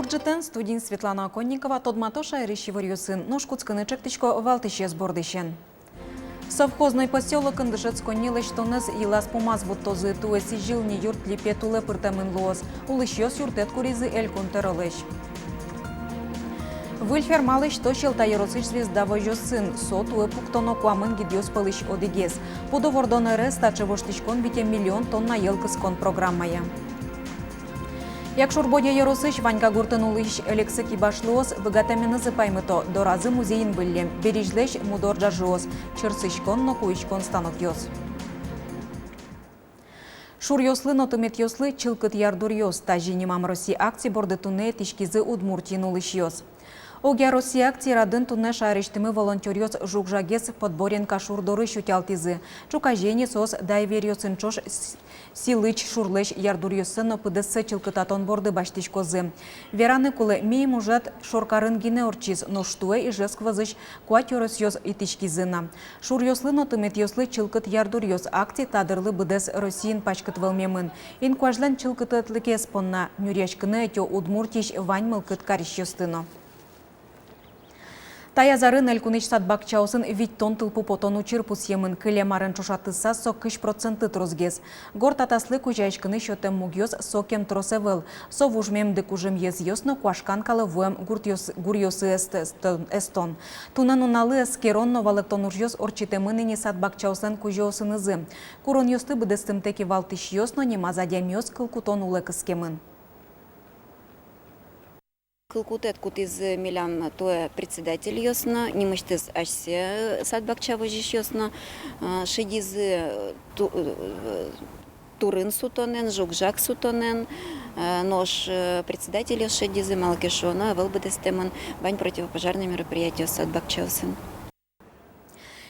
Орджетен студент Светлана Конникова тодматоша решиварью сын ножкуцканы чектичко валтыще сбордыщен. Совхозный поселок Андышец коннилыш тоныз елас помаз буттозы туэси жилни юрт липетулы пыртамын лоз. Улышьёс юртет куризы эль контеролыш. Выльфер малыш тощил тайросыш звезда жос сын. Сот уэпуктоно куамын гидёс пылыш одигес. Подовордон РС тачевоштичкон бите миллион тонна елкыскон программая. Якшур боде яросыш Ванька Гуртынулыш Элексыки башлоос выгатамины зыпаймыто доразы музейин быллем. Бережлеш мудорджа жоос. Чырсышкон, но куичкон станок йос. Шур йослы нотымет йослы чылкыт ярдур йос. Тажи немам России акции борды туне тишкизы Удмуртинулыш йос. Огя Россия акции радын туне шарештымы волонтерёс жукжагес подборен кашур доры шутялтизы. Чукажени сос дайверёсын чош силыч шурлеш ярдурьёсын опыдысы чылкытатон борды баштишкозы. Вераны кулы мейм ужат шоркарын гине орчиз, но штуэ и жесквазыш куатёрос йос итишкизына. Шур йослы нотымет йослы чылкыт ярдурьёс акции тадырлы быдес Россиин пачкыт вылмемын. Ин куажлан чылкытытлыке спонна нюряшкыны этё удмуртиш вань мылкыт кариш йостыно. Таязарын элькунич садбакчаусын вит тон тылпу потону чирпус емын кылемарын чушатыса со кыш проценты трозгез. Гор татаслы кужайшкыны шотем мугьёс сокем тросевел. Со вужмем декужем ез йосно куашкан калывуем гурьосы эстон. Тунан уналы эскеронно валыктон уржёс орчитемын ини садбакчаусын кужёсынызы. Курон йосты быдыстым теки валтыш йосно немазадям йос кылкутон улекыскемын. Кылкутет кутиз милян то председатель йосно, немыштыз ашсе садбакчавы жиш йосно, шидиз турын сутонен, жукжак сутонен, нож председатель шидиз малкешона, вылбыдестемын бань противопожарные мероприятия садбакчавсын.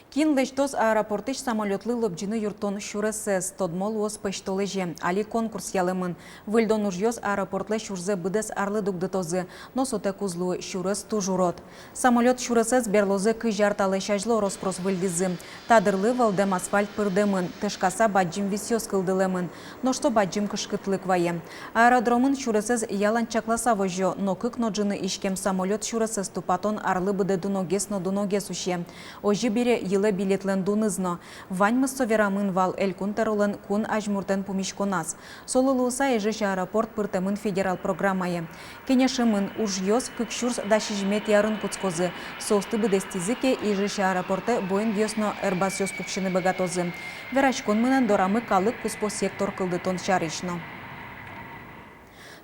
Кинлеш тос аэропортыш самолетлы лобджины юртон шуресес тодмол уос пештолеже. Али конкурс ялымын. Выльдон ужьёс аэропортле шурзе быдес арлы дугдытозы, но соте кузлу шурес тужурот. Самолет шуресес берлозе кыжарталы шажло роспрос выльдизы. Тадырлы валдем асфальт пырдемын, тышкаса баджим висёс кылдылемын, но что баджим кышкытлык вае. Аэродромын шуресес ялан чакласа вожё, но кык ноджины ишкем самолет шуресес тупатон арлы быде дуногес но дуногес уще. Ожи бире билетлен дунызно. Ваньмы соверамын вал эль кунтеролен кун ажмуртен пумишконас. Солылуса ежеш аэропорт пыртемын федерал программае. Кенешемын ужьёс кыкшурс дашижмет ярын куцкозы. Состы быдестизыке ежеш аэропорты боен гёсно эрбасёс пукшины богатозы. Верачкон мынен дорамы калык куспо сектор кылдытон шаришно.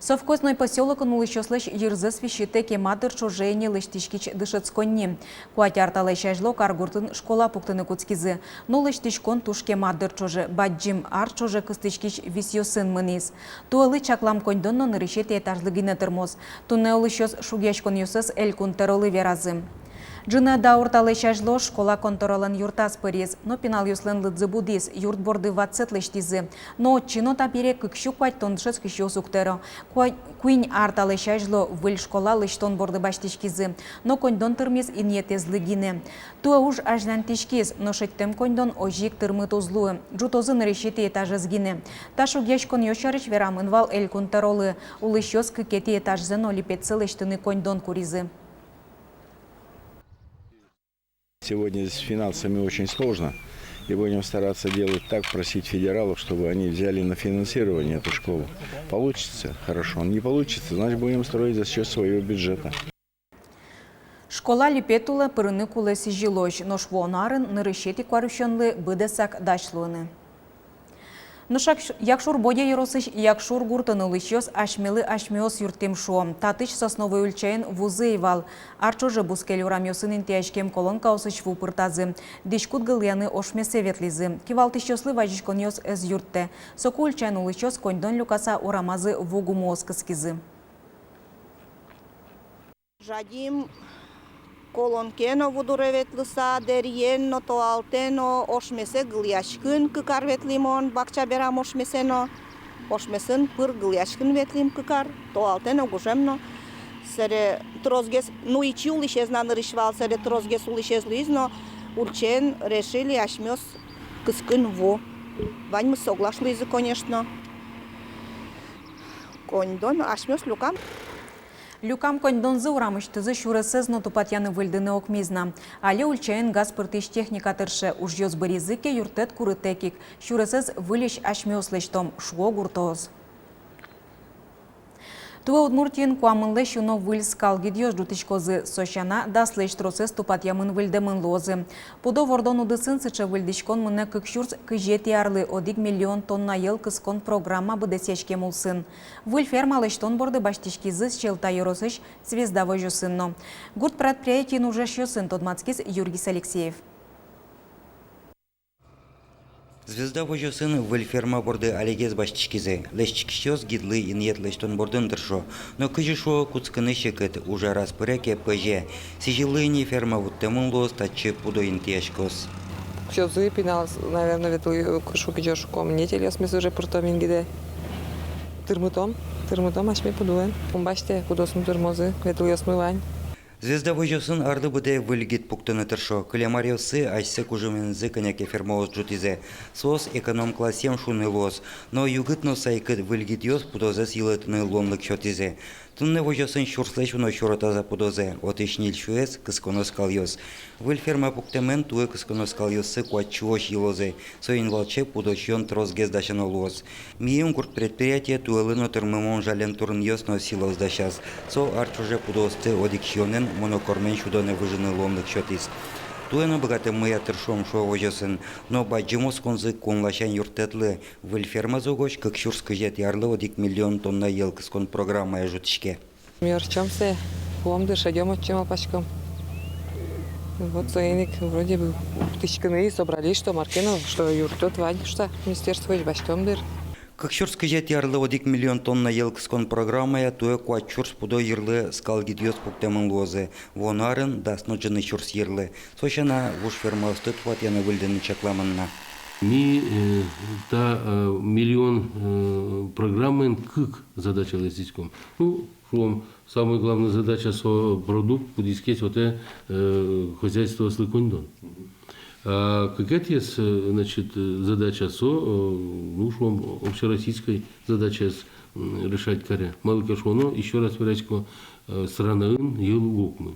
Совхозной поселок улыщослыш ерзы свищите кемадыр чужейни лыштишкич дышыцконни. Куатярталы шажло каргуртын школа пуктыны куцкизы. Но лыштишкон туш кемадыр чужы, баджим ар чужы кыстышкич висьёсын мынис. Туалы чаклам коньдонно нырышете этажлыгine тырмоз. Туне улыщос шугяшкон юсыз эль кунтеролы веразы. Джина даурталы шажло школа конторолан юртас пырез, но пенал юслен лыдзы будис, юрт борды ватсетлыштизы. Но чино тапере кыкшу куать тоншыз кышу суктеро. Куинь арталы шажло выль школа лыштон борды баштишкизы, но коньдон тырмез иньетез лыгине. Туа уж ажнан тишкиз, но шеттем коньдон ожик тырмы тозлуы. Джутозын решите этажызгине. Ташу гешкон йошарыш верамын вал эль конторолы, улышёс кыкети этажзен олипетсы лыштыны коньдон куризы. Сегодня с финансами очень сложно, и будем стараться делать так, просить федералов, чтобы они взяли на финансирование эту школу. Получится – хорошо, не получится, значит будем строить за счет своего бюджета. Школа липетула пырыны кулеси жилош, но швонарын нырышети кварущенлы быдесак дашлуны. Но якшур боде яросыш, якшур гуртанылышёс ашмелы ашмеос юртем шо. Татыш сосновый ульчайын вузы ивал. Арчоже бускель урамёсын интяшкем колонка осыш вупыртазы. Дишкут гыльяны ошмесе ветлизы. Кивалтышёслы вajishкон ёс эз юртте. Соку ульчайын улышёс коньдон люкаса урамазы вугумоос кыскизы. Жадим колонкено вудуреветлыса, дерьенно тоалтено, ошмесе гыльяшкын кыкар ветлимон, бакча берам ошмесено, ошмесын пыр гыльяшкын ветлим кыкар, тоалтено гужемно. Сере трозгес, ну и чул исчезна нарышвал, сере трозгес улищез лизно, урчен решили ашмёс кыскын во. Вань мы соглашлызы, конечно. Коньдон ашмёс люкам. Люкам кондонзы урамыштызы шуресезно тупатяны выльдыны окмизна. Але ульчайын газ пыртыш техника тыршы уж ёз быризыке юртет курытекик. Шуресез вылеш ашмёслыштом шуо гуртоз. Туе Удмуртиен куамынлы шуно выль скалгидьёж дутышкозы сощана даслыш тросес тупатямын выльдымын лозы. Пудо вордон удысын сыча выльдышкон мыны кыкшурс кыжет ярлы 1 миллион тонна ел кыскон программа быдесешке мулсын. Выль фермалыштон борды баштишкизы щелта yorosыш звездавой жосынно. Гурт предприятиен уже шёсын тодмацкиз Юргис Алексеев. Звезда вожосын выль ферма борды алегез баштишкизе. Лещикшёс гидлы инет лештон бордын дыршо. Но кыжишо куцкыны шекет уже раз пыреке пыже. Сижилыни ферма вуттемын лос тачы пудо интешкос. Все запинал, наверное, ветлы кышу кидёш комнете лес мы уже портомин гиде. Тырмытом ашме пудуен. Баште пудосун тырмозы ветлы смывань. Звезда вожосын арды буде выльгит пуктыны тыршо. Кылямарёсы айсы кужумензы коняке фермоз джутизе. Сос эконом классем шуны лос. Но югытно сайкыт выльгит ёс пудозе силытыны ломлык шотизе. Тунны вожосын шурслеш уно шуротаза пудозе. Отышнил шуэс кысконос калёс. Выль ферма пуктемен туэ кысконос калёсы куачуош елозе. Соин волче пудощон трос гездашано лос. Мием курт предприятие туэлыно тырмымон жален турн ёсно силос дащас. Со арчуже пудосты одикшёнен монокормен шудоне выжыны ломлык шотис. Туэно богатым мы тыршом шо вожосын, но баджимос конзы конлашан юртетлы. Выль ферма зогоч, как шурскый жет ярлы 1 миллион тонна ел кыскон программа жутышке. Мёрчамся, помды шагем отчим алпачком. Вот соиник вроде бы тысячканы собрались, что Маркинов, что юртет Вань, что министерство башком дыр. Как шурскый жет ярлы 1 миллион тонна ел кыскон программа туэ куат чурс пудо ярлы скалгидьёс пуктемын лозы. Вонарын дасно жыны чурс ярлы. Сощана вуш ферма стыт вот яны выльдыны чакламынна. Ми та миллион программы как задача лестичком. Ну, шум самая главная задача со продукт подискать вот хозяйство слыкондон. А какая есть, значит, задача со, ну, шум общероссийской задача решать каре. Малый кашоно еще раз верачко странаын ел окмы.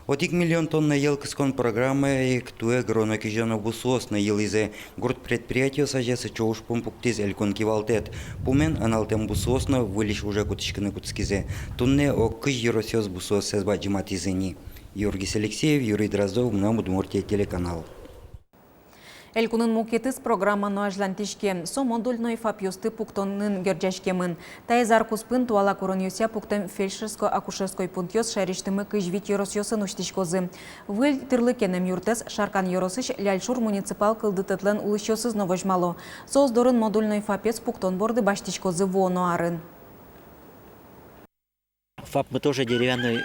1 миллион тонна ел кыскон программа и ктуэ гроно кижано бусос на елизе. Город предприятие сажесы чоуш пумпуктиз элькон кивалтет. Пумен аналтем бусосно вылиш уже кутышкины кутскизе. Тунне о кыж еросёс бусос сезба джиматизени. Юргис Алексеев, Юрий Дроздов, Мнам Удмуртия телеканал. Элькунын мукетис программа ноажлантишке со модульной фапьюсты пуктоннын герджашкемын. Тайзар куспын туала коронюся пуктем фельдшерско-акушерской пунктёс шариштымы кыжвит еросёсын уштишкозы. Выль тырлыкенем юртес шаркан еросыш ляльшур муниципал кылдытытлен улышёсыз новожмало. Создорын модульной фапец пуктон борды баштишкозы воно арын. ФАП мы тоже деревянный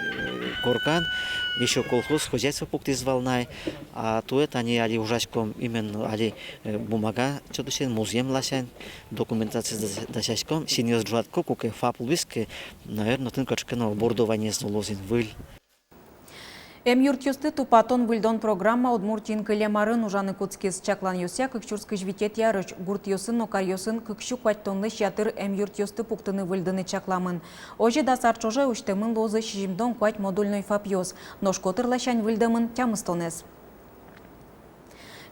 курган, еще колхоз, хозяйство пуктиз волнай, а то это они али ужаском именно али бумага, что-то сен музеем ласен, документация досяском, синьор джуатко, куке ФАП лвиске, наверное, тынкачкано бордование с лозин выль. Юртёсты тупатон выльдон программа Удмуртин кылемарын ужаны куцкиз чаклан ёся кыкчурскый жвитет ярыш гуртёсын нокарёсын кыкшу кваттонны шатыр юртёсты пуктыны выльдыны чакламын. Оже дасарчоже уштемын лозы шижимдон квать модульной фапьёс, ношкотыр лашань выльдымын тямыстонес.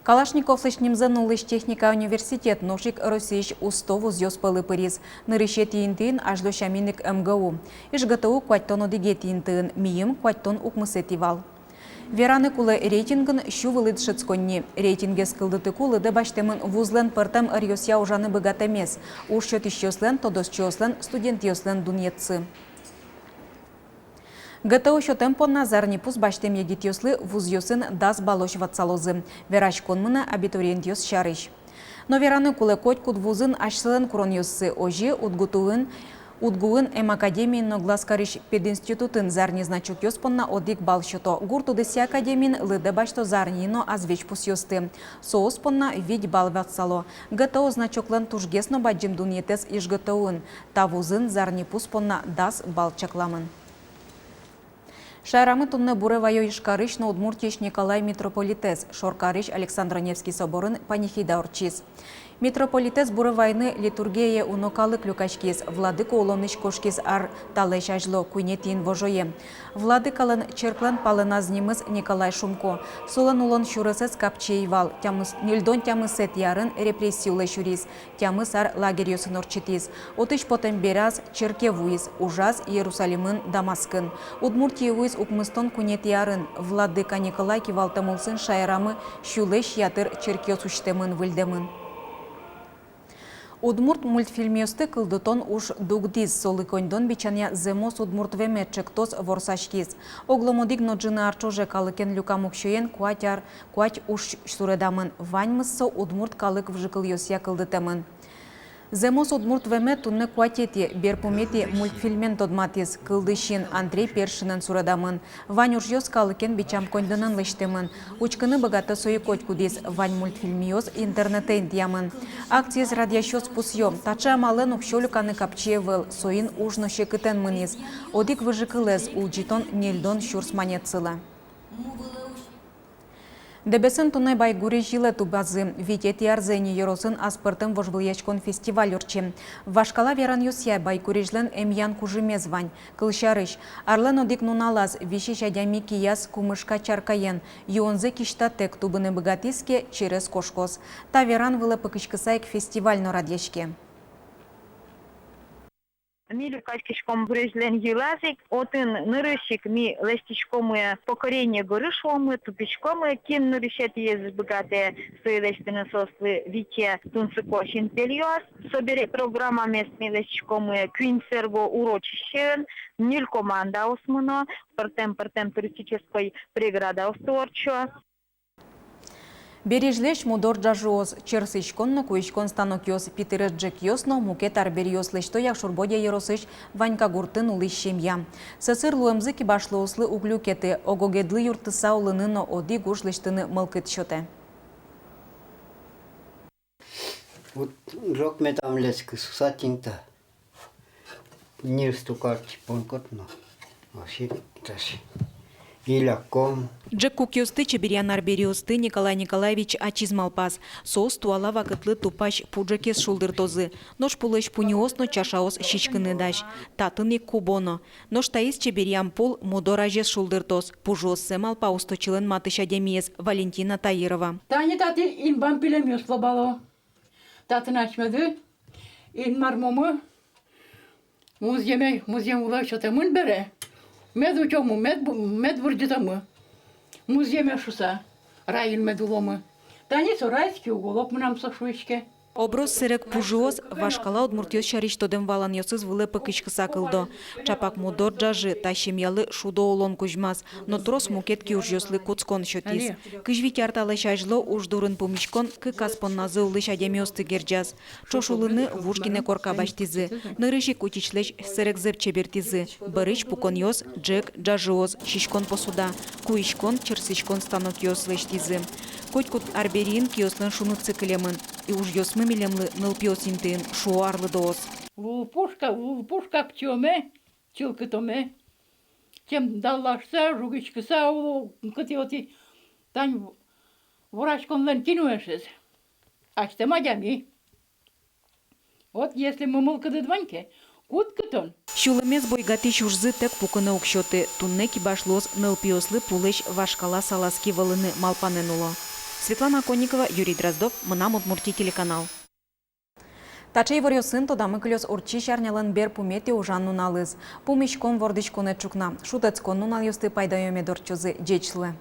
Калашников слышнимзен улыш техника университет ношик Российш устову зёспалы пырис. Нырыше тиинтыын ажло шаминник МГУ. Иш ГТУ кваттон одиге тиинтыын, миим кваттон укмысетивал. Вераны кулы рейтингын шу вылыд шыцконни. Рейтинге скылдыты кулы дебаштемын вузлен пыртам ырьёсья ужаны быгатемес. Уж шётищёслен, тодосчёслен, студентьёслен дуньетцы. ГТУ шотем понна зарнипус баштем егитьёслы вузьёсын дас балош ватсалозы. Вераш конмына абитуриентьёс шарыш. Но вераны кулы котькут вузын ашсылын куроньёссы ожи Удгуын Академиин Ногласкариш пединститутын зарни значок ёспонна одик балшото. Гуртудыси академиин лыды башто зарнино азвеч пусьёсты. Сооспонна ведь бал ватсало. ГТУ значоклен тужгесно баджим дуньетес иш ГТУын. Тавузын зарни пуспонна дас бал чакламын. Шайрамы тунны бурывайо ишкарыш на Удмуртиш Николай Митрополитес, Шоркарыш Александро Невский соборын панихида орчиз. Митрополитес Буровайны литургия унокалык люкачкиз, владыка уломныч кошкиз ар талешажло куйнетин вожое. Владыкалын черклан палыназнимыз Николай Шумко. Солан улон шурысыз капчеевал, нельдон тямысет ярын репрессиулы шурис, тямыс ар лагерьосын орчитиз. Отыш потем бераз черкевуиз, ужас Иерусалимын Дамаскын. Удмуртиевуиз укмыстон кунет ярын, владыка Николай кивалтамулсын шайрамы шулеш ятыр черкеос уштемын выльдемын. Удмурт мультфильмиосты кылдытон уж дугдиз солы коньдон бичаня земос удмурт веметчек тос ворсашкиз. Огломодик ноджины арчоже калыкен люкамукшоен куать уж суредамын. Ваньмыссо удмурт калык вжикыл йосия кылдытемын. Земос удмурт веме тунне куатети берпумети мультфильмен тодматиз кылдышин Андрей Першинен суредамын. Вань уж йос калыкен бичам коньдонын лештемын. Учкыны богата сой кудиз вань мультфильмиоз интернетен диамын. Акциз радиощёс пусьё. Тача мален укшолюканы капчевел соин ужно шекытен мыниз. Одик выжикылез улджитон нельдон шурс манецыла. Дебесен тунай байгури жиле тубазы, витети арзени еросын аспыртым вожвыльячкон фестиваль урчи. Вашкала веран юсья байгурижлен эмьян кужимез вань. Кылшарыш, арлен одик нуналаз, виши шадями кияс кумышка чаркаен, юонзе кишта тек тубыны богатиске через кошкос. Та веран вылы пыкышкысайк фестиваль норадьячке. Ми люкачкишком брежлен юлазик, отын нырышик ми лестичкомы покорение горышломы, тупичкомы кин нырышет ез богатые соедештины сослы виче тунсыкошин пельёс. Собери программа местми лестичкомы квинсерго урочищен, ниль команда османо, партем туристической преграда осторчо. Бережлеш мудор джажуоз, черсичконно куичкон станокиос, питерес джекиосно мукет арбериос лешто як шурбодя еросыш ванька гуртын улыш шемья. Сысыр луэмзыки башлоослы углюкеты, огогедлы юртыса улыныно оди гуш лештыны мылкыт шоте. Вот рок метам леск сусатинта. Не стукарчи понкотно. Вообще тащи. Иляком. Джек кукиосты чеберян арбериосты Николай Николаевич ачизмалпас. Соус туала вакытлы тупаш пуджекес шулдыртозы. Нож пулыш пуниосно чашаос щичкыны даш. Татыны кубоно. Нож таис чеберян пул мудоражес шулдыртоз. Пужос семалпа усточилен матыша демиес Валентина Таирова. Тани тати ин бампилемиос лобало. Татын açmadı. İn marmomu. Muzem ulaşatımın bere. Med uçomu, med vurcutamı. Muzeme şusa. Rayil medulomı. Tani sorayski uголок нам сошуичке. Оброс сырек пужуоз, вашкала удмуртиос шариштоден валан йосыз вылы пыкышкыса кылдо. Чапак мудор джажы, тащемьялы шудо улон кужмаз, но трос мукетки ужьослы куцкон шотиз. Кыжвить арталы шажло уж дурын пумишкон, кы каспон назы улыш адемиосты герджаз. Чошулыны вушкине корка баштизы, нырыши кутичлеш сырек зып чебертизы. Барыч пукон йос, джек, джажуоз, шишкон посуда, куишкон, черсичкон станок йос лештизы. Котькут арберин киослын шуны циклемын. И уж йосмы милемлы нылпиосинтын шуарлы доос. Лупушка птёме, чилкытоме. Тем даллашса, жугичкыса, кытиоти. Тань врачконлен кинуэшез. Ачтема дями. Вот если мы мылкады дваньке, куткытон. Шулымез бойгаты чужзы тек пукыны укшоты. Тунне кибашлоз нылпиослы пулыш вашкала саласки валыны малпаненуло. Светлана Конникова, Юрий Дроздов, Мынам Удмуртий телеканал. Тачей ворьосын тодамы клёс урчи шарнялын бер пумети ужан нуналыз. Пумишкон вордычкон чукна. Шутецкон нунал йосты пайдайоме дорчузы джечлы.